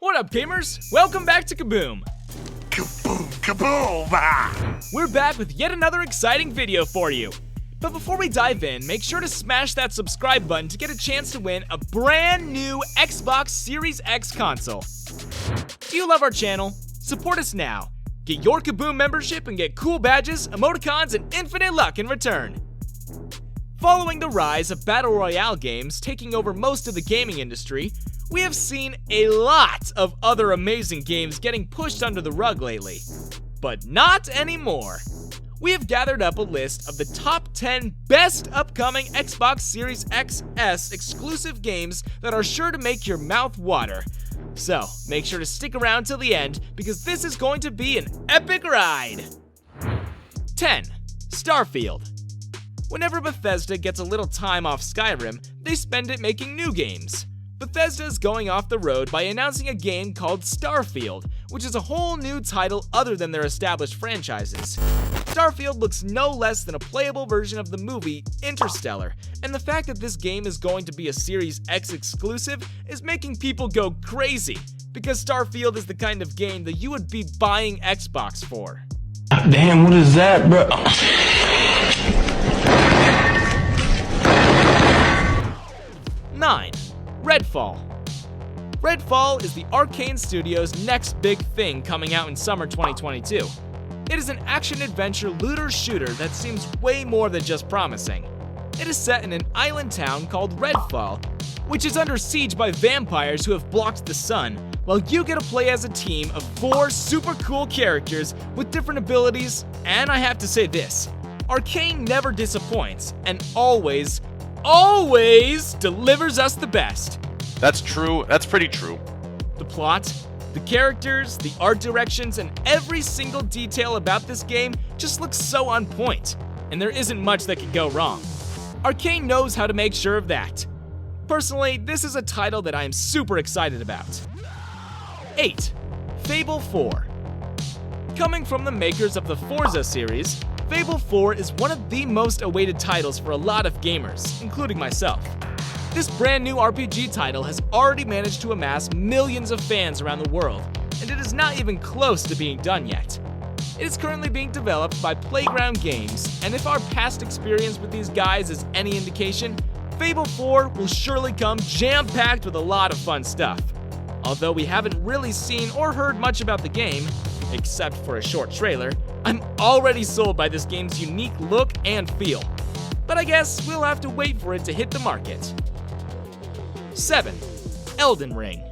What up, gamers? Welcome back to Kaboom! Kaboom, kaboom! Ah! We're back with yet another exciting video for you. But before we dive in, make sure to smash that subscribe button to get a chance to win a brand new Xbox Series X console. Do you love our channel? Support us now. Get your Kaboom membership and get cool badges, emoticons, and infinite luck in return. Following the rise of Battle Royale games taking over most of the gaming industry, we have seen a lot of other amazing games getting pushed under the rug lately. But not anymore. We have gathered up a list of the top 10 best upcoming Xbox Series XS exclusive games that are sure to make your mouth water. So, make sure to stick around till the end because this is going to be an epic ride! 10. Starfield. Whenever Bethesda gets a little time off Skyrim, they spend it making new games. Bethesda is going off the road by announcing a game called Starfield, which is a whole new title other than their established franchises. Starfield looks no less than a playable version of the movie Interstellar, and the fact that this game is going to be a Series X exclusive is making people go crazy, because Starfield is the kind of game that you would be buying Xbox for. Damn, what is that, bro? 9. Redfall. Redfall is the Arcane Studios' next big thing coming out in summer 2022. It is an action-adventure looter-shooter that seems way more than just promising. It is set in an island town called Redfall, which is under siege by vampires who have blocked the sun, while you get to play as a team of 4 super cool characters with different abilities, and I have to say this, Arcane never disappoints, and always delivers us the best. That's true. That's pretty true. The plot, the characters, the art directions, and every single detail about this game just looks so on point, and there isn't much that could go wrong. Arcane knows how to make sure of that. Personally, this is a title that I am super excited about. 8. Fable IV. Coming from the makers of the Forza series, Fable IV is one of the most awaited titles for a lot of gamers, including myself. This brand new RPG title has already managed to amass millions of fans around the world, and it is not even close to being done yet. It is currently being developed by Playground Games, and if our past experience with these guys is any indication, Fable IV will surely come jam-packed with a lot of fun stuff. Although we haven't really seen or heard much about the game, except for a short trailer, I'm already sold by this game's unique look and feel. But I guess we'll have to wait for it to hit the market. 7. Elden Ring.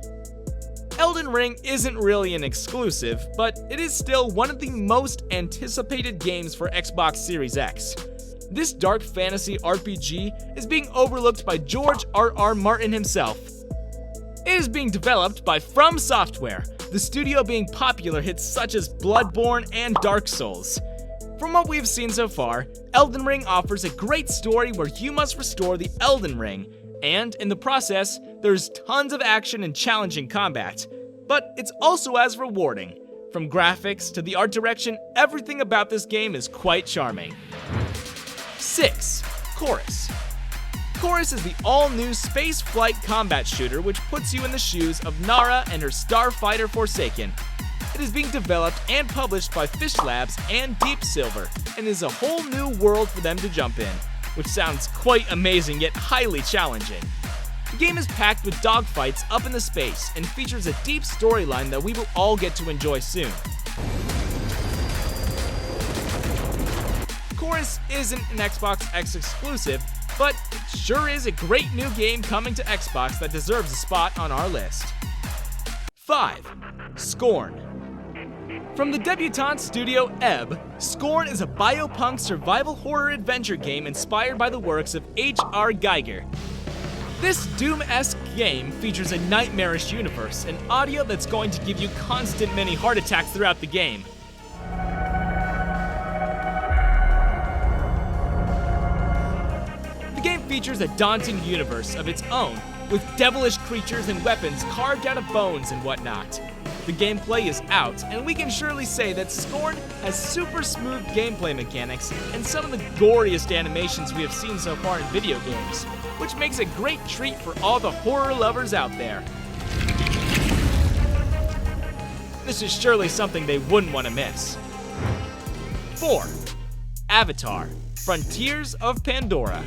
Elden Ring isn't really an exclusive, but it is still one of the most anticipated games for Xbox Series X. This dark fantasy RPG is being overlooked by George R.R. Martin himself. It is being developed by From Software, the studio being popular hits such as Bloodborne and Dark Souls. From what we've seen so far, Elden Ring offers a great story where you must restore the Elden Ring, and in the process, there's tons of action and challenging combat. But it's also as rewarding. From graphics to the art direction, everything about this game is quite charming. 6. Chorus. Chorus is the all-new space flight combat shooter which puts you in the shoes of Nara and her starfighter Forsaken. It is being developed and published by Fish Labs and Deep Silver, and is a whole new world for them to jump in, which sounds quite amazing yet highly challenging. The game is packed with dogfights up in the space and features a deep storyline that we will all get to enjoy soon. Chorus isn't an Xbox X exclusive, but it sure is a great new game coming to Xbox that deserves a spot on our list. 5. Scorn. From the debutante studio 𝐜𝐤, Scorn is a biopunk survival horror adventure game inspired by the works of 𝐦𝐤𝐿. This Doom-esque game features a nightmarish universe and audio that's going to give you constant mini heart attacks throughout the game. The game features a daunting universe of its own, with devilish creatures and weapons carved out of bones and whatnot. The gameplay is out, and we can surely say that Scorn has super smooth gameplay mechanics and some of the goriest animations we have seen so far in video games, which makes a great treat for all the horror lovers out there. This is surely something they wouldn't want to miss. 4. Avatar: Frontiers of Pandora.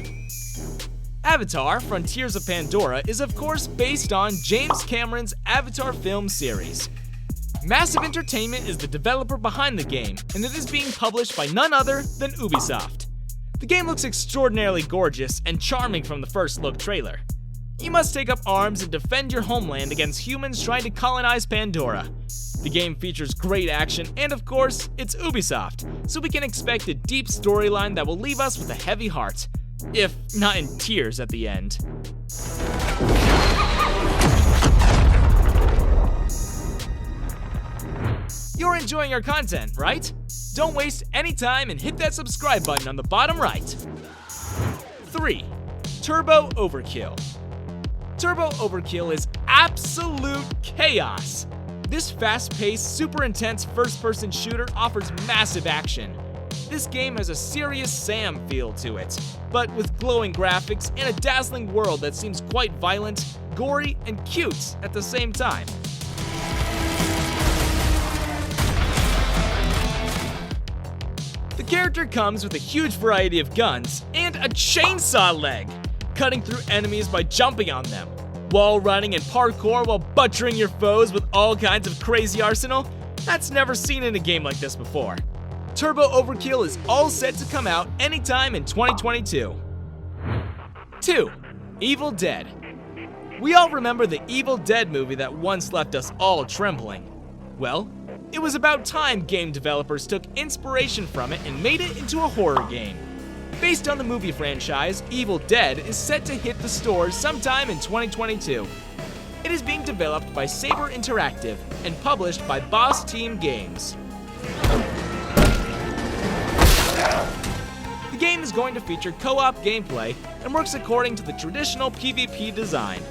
Avatar: Frontiers of Pandora is of course based on James Cameron's Avatar film series. Massive Entertainment is the developer behind the game, and it is being published by none other than Ubisoft. The game looks extraordinarily gorgeous and charming from the first look trailer. You must take up arms and defend your homeland against humans trying to colonize Pandora. The game features great action, and of course, it's Ubisoft, so we can expect a deep storyline that will leave us with a heavy heart, if not in tears at the end. You're enjoying our content, right? Don't waste any time and hit that subscribe button on the bottom right. 3. Turbo Overkill. Turbo Overkill is absolute chaos. This fast-paced, super intense first-person shooter offers massive action. This game has a serious Sam feel to it, but with glowing graphics and a dazzling world that seems quite violent, gory, and cute at the same time. The character comes with a huge variety of guns and a chainsaw leg, cutting through enemies by jumping on them. Wall running and parkour while butchering your foes with all kinds of crazy arsenal? That's never seen in a game like this before. Turbo Overkill is all set to come out anytime in 2022. 2. Evil Dead. We all remember the Evil Dead movie that once left us all trembling. Well, it was about time game developers took inspiration from it and made it into a horror game. Based on the movie franchise, Evil Dead is set to hit the stores sometime in 2022. It is being developed by Saber Interactive and published by Boss Team Games. The game is going to feature co-op gameplay and works according to the traditional PvP design.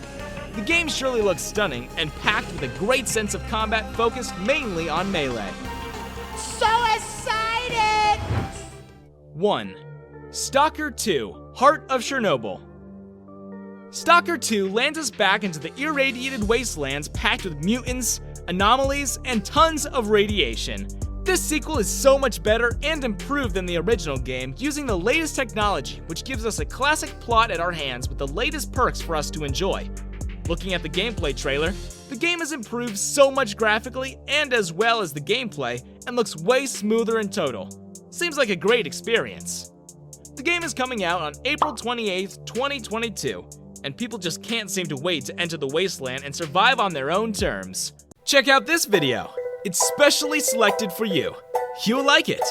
The game surely looks stunning and packed with a great sense of combat focused mainly on melee. So excited! 1. Stalker II: Heart of Chernobyl. Stalker II lands us back into the irradiated wastelands packed with mutants, anomalies, and tons of radiation. This sequel is so much better and improved than the original game, using the latest technology, which gives us a classic plot at our hands with the latest perks for us to enjoy. Looking at the gameplay trailer, the game has improved so much graphically and as well as the gameplay, and looks way smoother in total. Seems like a great experience. The game is coming out on April 28th, 2022, and people just can't seem to wait to enter the wasteland and survive on their own terms. Check out this video. It's specially selected for you. You'll like it.